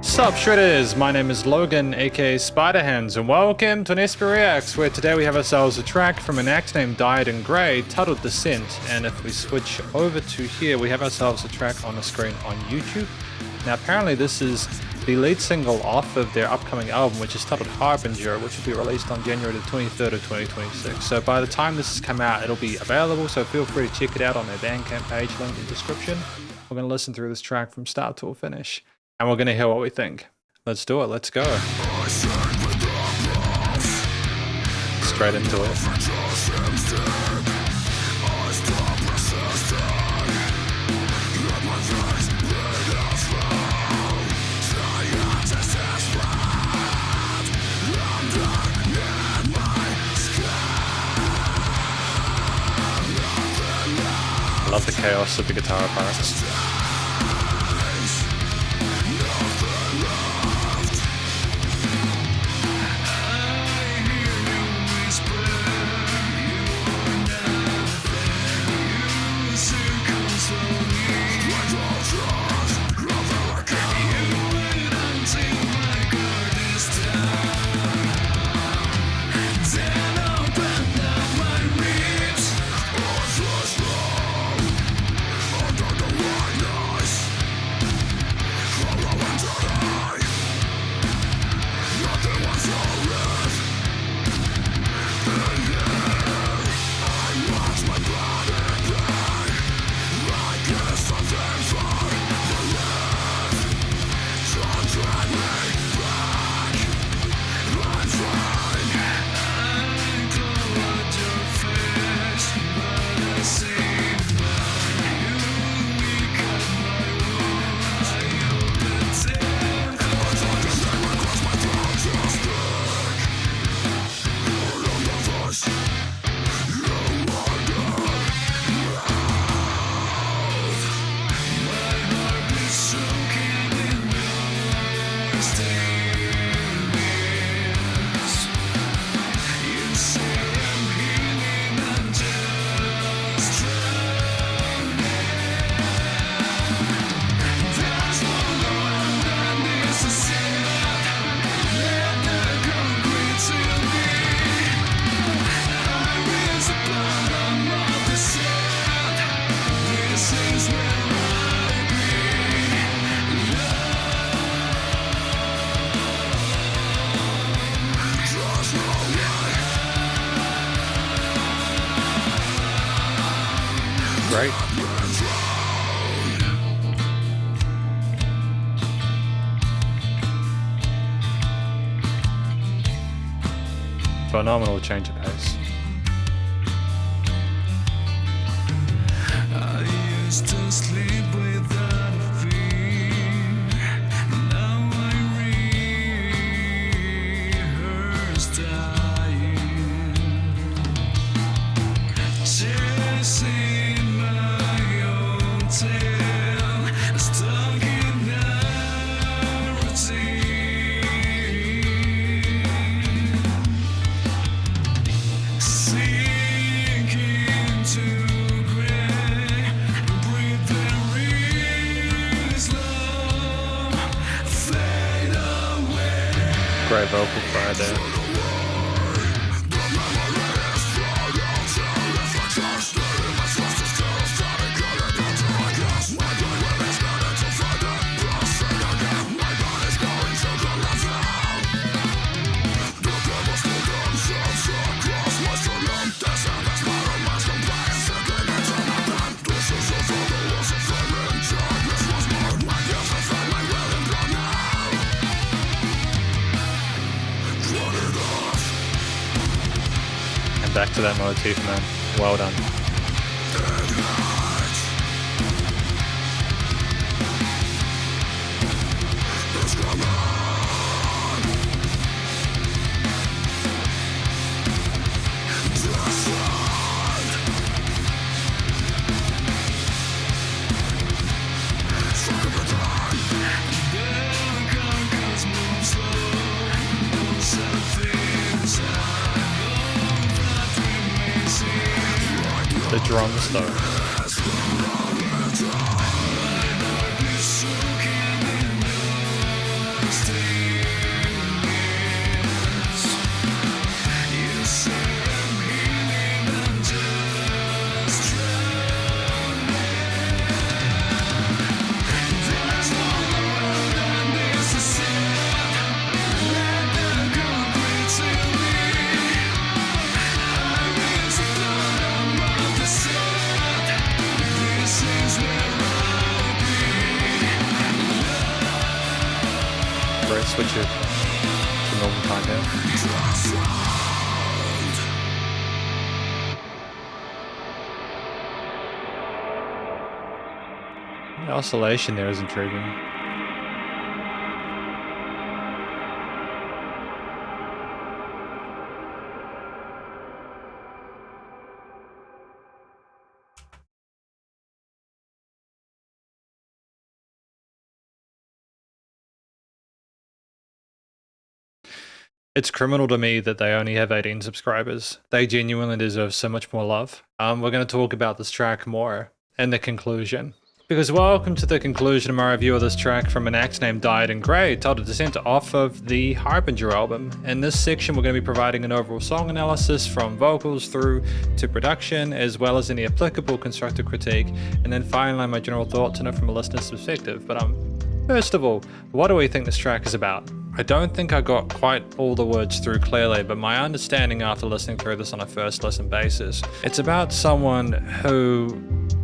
Sup Shredders, my name is Logan aka Spiderhands, and welcome to an SP Reacts, where today we have ourselves a track from an act named Dyed in Grey titled Descent. And if we switch over to here, we have ourselves a track on the screen on YouTube. Now apparently this is the lead single off of their upcoming album, which is titled Harbinger, which will be released on January the 23rd of 2026. So by the time this has come out, it'll be available, so feel free to check it out on their Bandcamp page, link in the description. We're going to listen through this track from start to finish, and we're going to hear what we think. Let's do it, let's go. Straight into it. I love the chaos of the guitar parts. Great. Phenomenal change of pace. I used to sleep without a fear. Now I rehearse dying, chasing my own tail, stuck in narrative, sinking to gray, breathing real slow, fade away. Great vocal fry there. Back to that motif, man. Well done. The drums though. Switch it to normal time now. The oscillation there is intriguing. It's criminal to me that they only have 18 subscribers. They genuinely deserve so much more love. We're going to talk about this track more in the conclusion. Because welcome to the conclusion of my review of this track from an act named Dyed in Grey, titled Descent off of the Harbinger album. In this section, we're going to be providing an overall song analysis from vocals through to production, as well as any applicable constructive critique, and then finally my general thoughts on it from a listener's perspective. But first of all, what do we think this track is about? I don't think I got quite all the words through clearly, but my understanding after listening through this on a first listen basis, it's about someone who,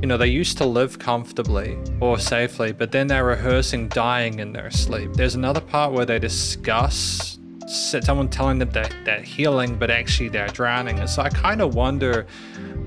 you know, they used to live comfortably or safely, but then they're rehearsing dying in their sleep. There's another part where they discuss someone telling them that they're healing, but actually they're drowning. And so I kind of wonder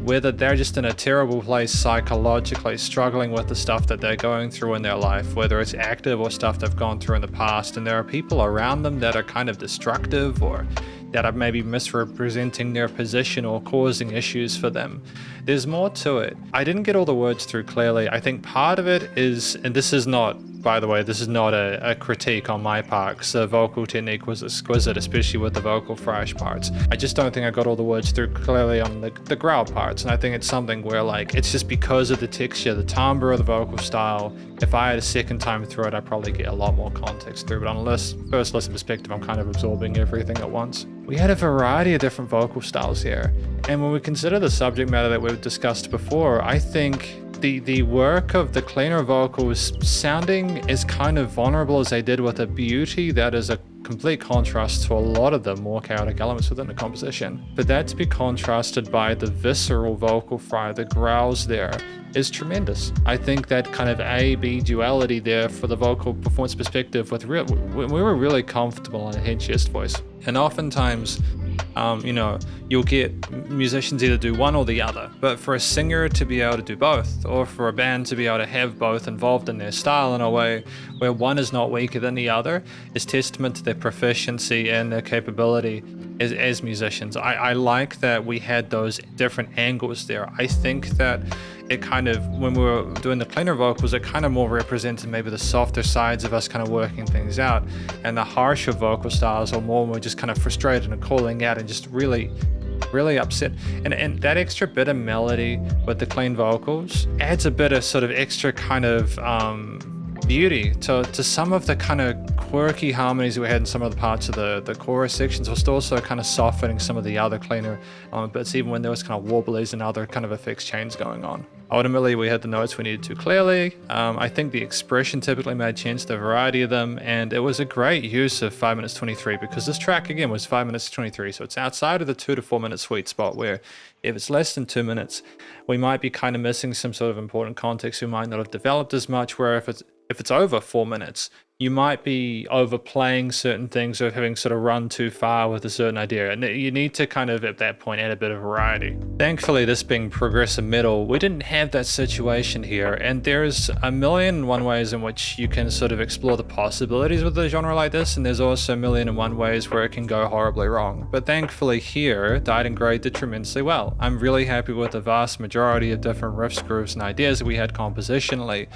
whether they're just in a terrible place psychologically, struggling with the stuff that they're going through in their life, whether it's active or stuff they've gone through in the past, and there are people around them that are kind of destructive or that are maybe misrepresenting their position or causing issues for them. There's more to it. I didn't get all the words through clearly. I think part of it is, and this is not, by the way, this is not a critique on my part, because the vocal technique was exquisite, especially with the vocal thrash parts. I just don't think I got all the words through clearly on the growl parts, and I think it's something where, like, it's just because of the texture, the timbre of the vocal style. If I had a second time through it, I'd probably get a lot more context through, but on a first listen perspective, I'm kind of absorbing everything at once. We had a variety of different vocal styles here, and when we consider the subject matter that we've discussed before, I think the work of the cleaner vocals sounding as kind of vulnerable as they did with a beauty that is a complete contrast to a lot of the more chaotic elements within the composition. But that to be contrasted by the visceral vocal fry, the growls there, is tremendous. I think that kind of A-B duality there for the vocal performance perspective we were really comfortable on a head chest voice. And oftentimes, you know, you'll get musicians either do one or the other, but for a singer to be able to do both, or for a band to be able to have both involved in their style in a way where one is not weaker than the other, is testament to their proficiency and their capability as musicians. I like that we had those different angles there. I think that it kind of, when we were doing the cleaner vocals, it kind of more represented maybe the softer sides of us kind of working things out, and the harsher vocal styles are more when we're just kind of frustrated and calling out and just really upset. And that extra bit of melody with the clean vocals adds a bit of sort of extra kind of beauty to some of the kind of quirky harmonies we had in some of the parts of the chorus sections, whilst also kind of softening some of the other cleaner bits, even when there was kind of warblies and other kind of effects chains going on. Ultimately, we had the notes we needed to clearly. I think the expression typically made sense, the variety of them, and it was a great use of 5 minutes 23, because this track again was 5 minutes 23, so it's outside of the 2 to 4 minute sweet spot, where if it's less than 2 minutes, we might be kind of missing some sort of important context we might not have developed as much, where if it's over 4 minutes, you might be overplaying certain things or having sort of run too far with a certain idea. And you need to kind of, at that point, add a bit of variety. Thankfully, this being progressive metal, we didn't have that situation here. And there's a million and one ways in which you can sort of explore the possibilities with a genre like this. And there's also a million and one ways where it can go horribly wrong. But thankfully here, Dyed in Grey did tremendously well. I'm really happy with the vast majority of different riffs, grooves, and ideas that we had compositionally.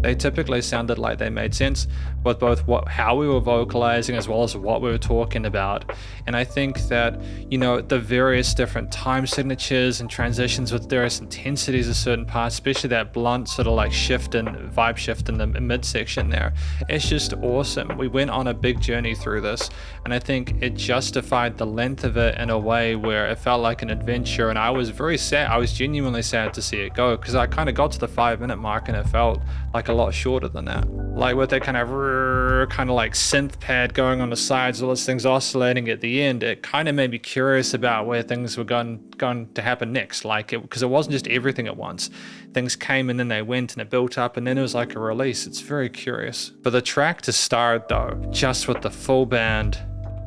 They typically sounded like they made sense. with both how we were vocalizing as well as what we were talking about. And I think that, you know, the various different time signatures and transitions with various intensities of certain parts, especially that blunt sort of like shift and vibe shift in the midsection there, it's just awesome. We went on a big journey through this, and I think it justified the length of it in a way where it felt like an adventure. And I was very sad. I was genuinely sad to see it go, because I kind of got to the 5-minute mark and it felt like a lot shorter than that. Like with that kind of like synth pad going on the sides, all those things oscillating at the end, it kind of made me curious about where things were going to happen next. Like, because it wasn't just everything at once. Things came and then they went, and it built up, and then it was like a release. It's very curious. For the track to start though, just with the full band,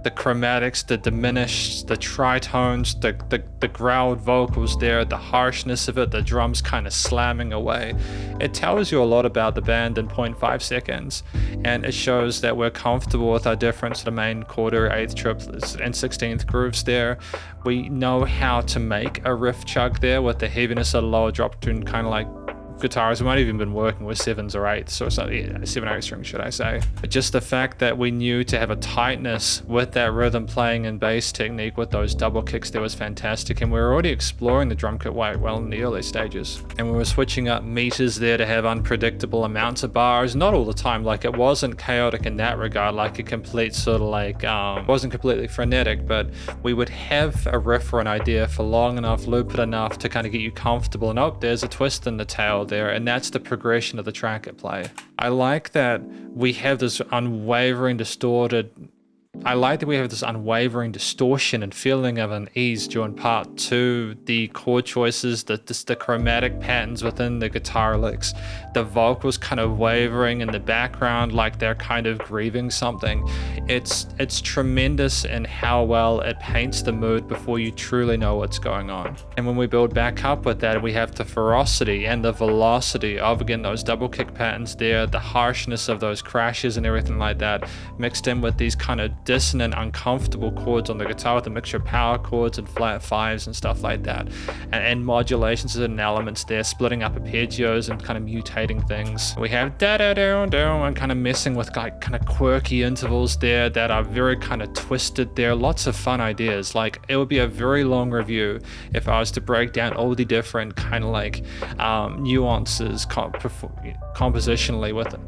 the chromatics, the diminished, the tritones, the growled vocals there, the harshness of it, the drums kind of slamming away. It tells you a lot about the band in 0.5 seconds, and it shows that we're comfortable with our different sort of main quarter, 8th, triplets, and 16th grooves there. We know how to make a riff chug there with the heaviness of the lower drop tune, kind of like guitars. We might have even been working with 7s or 8s or something, 7/8 string, should I say. But just the fact that we knew to have a tightness with that rhythm playing and bass technique with those double kicks there was fantastic. And we were already exploring the drum kit quite well in the early stages. And we were switching up meters there to have unpredictable amounts of bars, not all the time. Like, it wasn't chaotic in that regard, like a complete sort of like, wasn't completely frenetic, but we would have a riff or an idea for long enough, loop it enough to kind of get you comfortable, and oh, there's a twist in the tail there, and that's the progression of the track at play. I like that we have this unwavering distortion and feeling of unease during part 2. The chord choices, the chromatic patterns within the guitar licks, the vocals kind of wavering in the background like they're kind of grieving something. It's tremendous in how well it paints the mood before you truly know what's going on. And when we build back up with that, we have the ferocity and the velocity of, again, those double kick patterns there, the harshness of those crashes and everything like that, mixed in with these kind of dissonant, uncomfortable chords on the guitar with a mixture of power chords and flat 5s and stuff like that, and modulations and elements there, splitting up arpeggios and kind of mutating things. We have da-da-do-do and kind of messing with like kind of quirky intervals there that are very kind of twisted there. Lots of fun ideas. Like, it would be a very long review if I was to break down all the different kind of like nuances compositionally with it.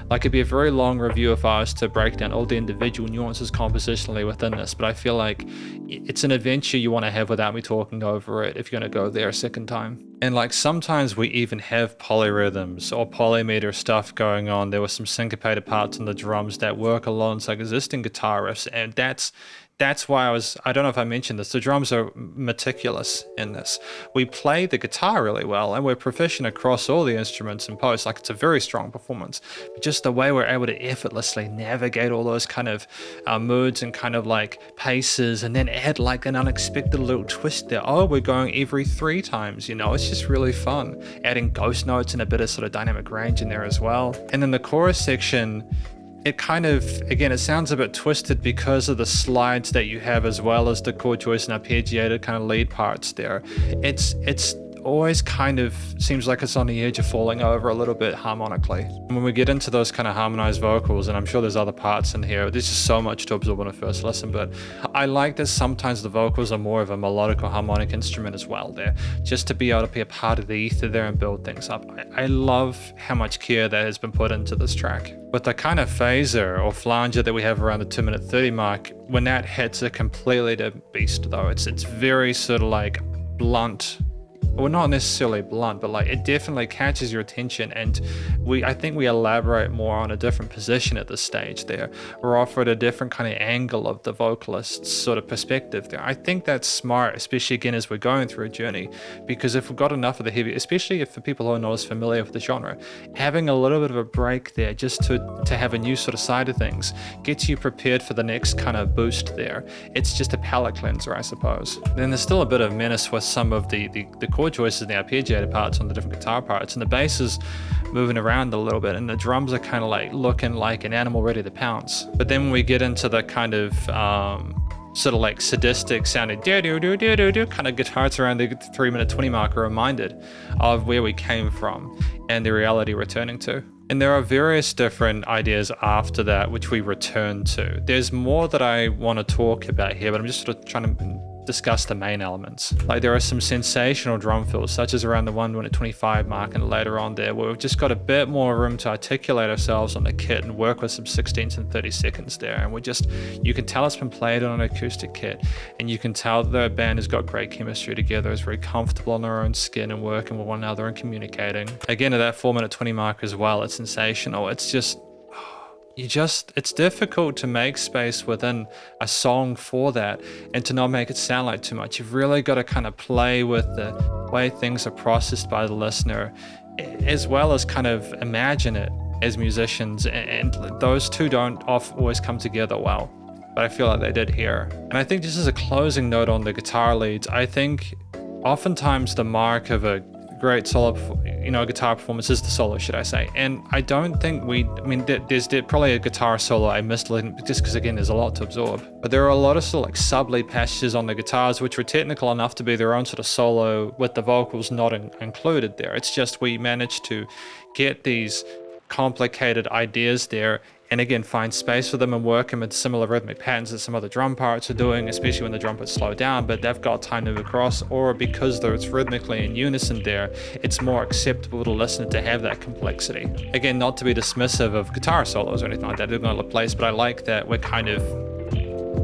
Like, it'd be a very long review if I was to break down all the individual nuances compositionally within this, but I feel like it's an adventure you want to have without me talking over it if you're going to go there a second time. And like, sometimes we even have polyrhythms or polymeter stuff going on. There were some syncopated parts on the drums that work alongside existing guitar riffs, and that's why I don't know if I mentioned this, the drums are meticulous in this. We play the guitar really well, and we're proficient across all the instruments in post. Like, it's a very strong performance. But just the way we're able to effortlessly navigate all those kind of moods and kind of like paces, and then add like an unexpected little twist there. Oh, we're going every 3 times, you know, it's just really fun. Adding ghost notes and a bit of sort of dynamic range in there as well. And then the chorus section, it kind of, again, it sounds a bit twisted because of the slides that you have, as well as the chord choice and arpeggiated kind of lead parts there. It's always kind of seems like it's on the edge of falling over a little bit harmonically. And when we get into those kind of harmonized vocals, and I'm sure there's other parts in here, there's just so much to absorb on a first listen, but I like that sometimes the vocals are more of a melodic or harmonic instrument as well there, just to be able to be a part of the ether there and build things up. I love how much care that has been put into this track. With the kind of phaser or flanger that we have around the 2:30 mark, when that hits a completely different beast though. It's very sort of like blunt. Well, not necessarily blunt, but like, it definitely catches your attention, and I think we elaborate more on a different position at this stage there. We're offered a different kind of angle of the vocalist's sort of perspective there. I think that's smart, especially again as we're going through a journey, because if we've got enough of the heavy, especially if for people who are not as familiar with the genre, having a little bit of a break there just to have a new sort of side of things gets you prepared for the next kind of boost there. It's just a palate cleanser, I suppose. Then there's still a bit of menace with some of the chord choices and the arpeggiated parts on the different guitar parts, and the bass is moving around a little bit, and the drums are kind of like looking like an animal ready to pounce. But then when we get into the kind of sort of like sadistic sounding do-do-do-do-do-do kind of guitars around the 3:20 mark, are reminded of where we came from and the reality returning to. And there are various different ideas after that, which we return to. There's more that I want to talk about here, but I'm just sort of trying to discuss the main elements. Like there are some sensational drum fills, such as around the 1 minute 25 mark and later on there, where we've just got a bit more room to articulate ourselves on the kit and work with some 16ths and 32nds there. And you can tell it's been played on an acoustic kit, and you can tell that the band has got great chemistry together, is very comfortable in their own skin and working with one another and communicating. Again, at that 4 minute 20 mark as well, it's sensational. It's just, it's difficult to make space within a song for that and to not make it sound like too much. You've really got to kind of play with the way things are processed by the listener, as well as kind of imagine it as musicians. And those two don't always come together well, but I feel like they did here. And I think just as a closing note on the guitar leads, I think oftentimes the mark of a great solo, guitar performance is the solo, should I say. And I don't think there's probably a guitar solo I missed just because, again, there's a lot to absorb. But there are a lot of sort of like sub-lead passages on the guitars, which were technical enough to be their own sort of solo with the vocals not included there. It's just we managed to get these complicated ideas there, and again find space for them and work them in similar rhythmic patterns that some other drum parts are doing, especially when the drum parts slow down, but they've got time to move across, or because it's rhythmically in unison there, it's more acceptable to listen to have that complexity. Again, not to be dismissive of guitar solos or anything like that, they're not a place, but I like that we're kind of,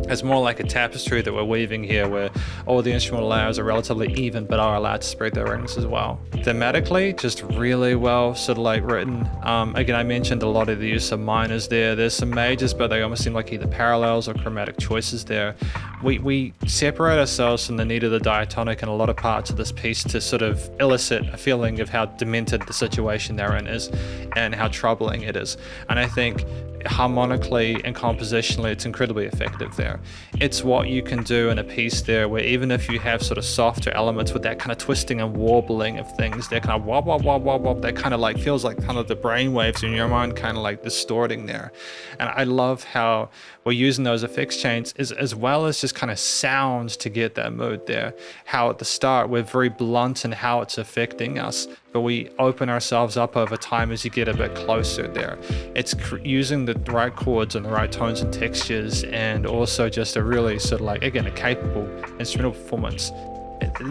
it's more like a tapestry that we're weaving here, where all the instrumental layers are relatively even but are allowed to spread their rings as well. Thematically, just really well sort of like written. Again, I mentioned a lot of the use of minors there. There's some majors, but they almost seem like either parallels or chromatic choices there. We separate ourselves from the need of the diatonic in a lot of parts of this piece to sort of elicit a feeling of how demented the situation they're in is and how troubling it is. And I think harmonically and compositionally, it's incredibly effective there. It's what you can do in a piece there where even if you have sort of softer elements with that kind of twisting and warbling of things, they're kind of wob, wob, wob, wob, wob, that kind of like feels like kind of the brain waves in your mind kind of like distorting there. And I love how we're using those effects chains as well as just kind of sounds to get that mood there. How at the start we're very blunt in how it's affecting us, but we open ourselves up over time as you get a bit closer there. It's using the right chords and the right tones and textures, and also just a really sort of like, again, a capable instrumental performance.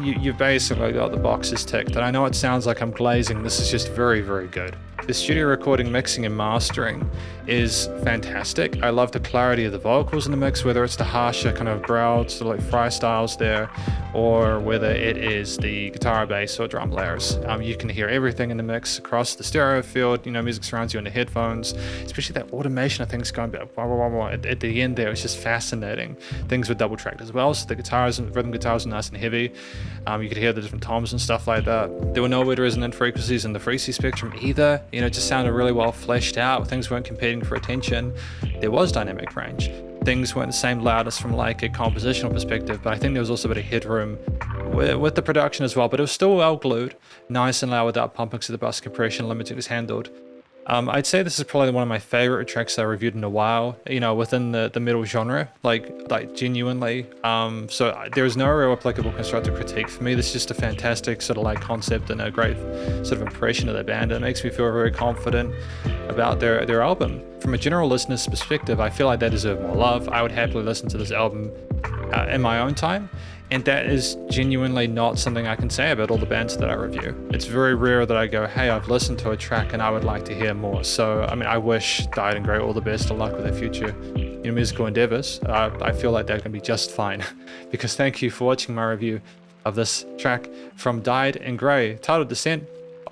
You've basically got the boxes ticked, and I know it sounds like I'm glazing. This is just very, very good. The studio recording, mixing, and mastering is fantastic. I love the clarity of the vocals in the mix, whether it's the harsher kind of growled sort of like fry styles there, or whether it is the guitar, bass, or drum layers. You can hear everything in the mix across the stereo field. Music surrounds you in the headphones, especially that automation of things going blah, blah, blah, blah. At the end there. It's just fascinating. Things were double tracked as well, so the guitars and rhythm guitars are nice and heavy. You could hear the different toms and stuff like that. There were no weird resonant frequencies in the frequency spectrum either. It just sounded really well fleshed out. Things weren't competing for attention. There was dynamic range. Things weren't the same loudness from like a compositional perspective, but I think there was also a bit of headroom with the production as well, but it was still well glued, nice and loud without pumping, so the bus compression limiting was handled. I'd say this is probably one of my favorite tracks I reviewed in a while, within the metal genre, like genuinely. So there's no real applicable constructive critique for me. This is just a fantastic sort of like concept and a great sort of impression of the band. It makes me feel very confident about their album. From a general listener's perspective, I feel like they deserve more love. I would happily listen to this album in my own time. And that is genuinely not something I can say about all the bands that I review. It's very rare that I go, hey, I've listened to a track and I would like to hear more. So, I wish Died and Grey all the best of luck with their future musical endeavors. I feel like they're going to be just fine. Because thank you for watching my review of this track from Died and Grey, titled Descent,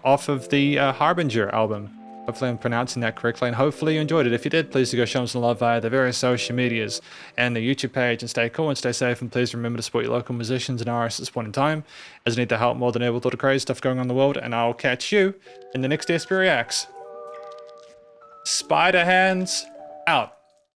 off of the Harbinger album. Hopefully I'm pronouncing that correctly, and hopefully you enjoyed it. If you did, please do go show them some love via the various social medias and the YouTube page, and stay cool and stay safe, and please remember to support your local musicians and artists at this point in time, as I need the help more than ever with all the crazy stuff going on in the world, and I'll catch you in the next SP Reacts. Spiderhands out.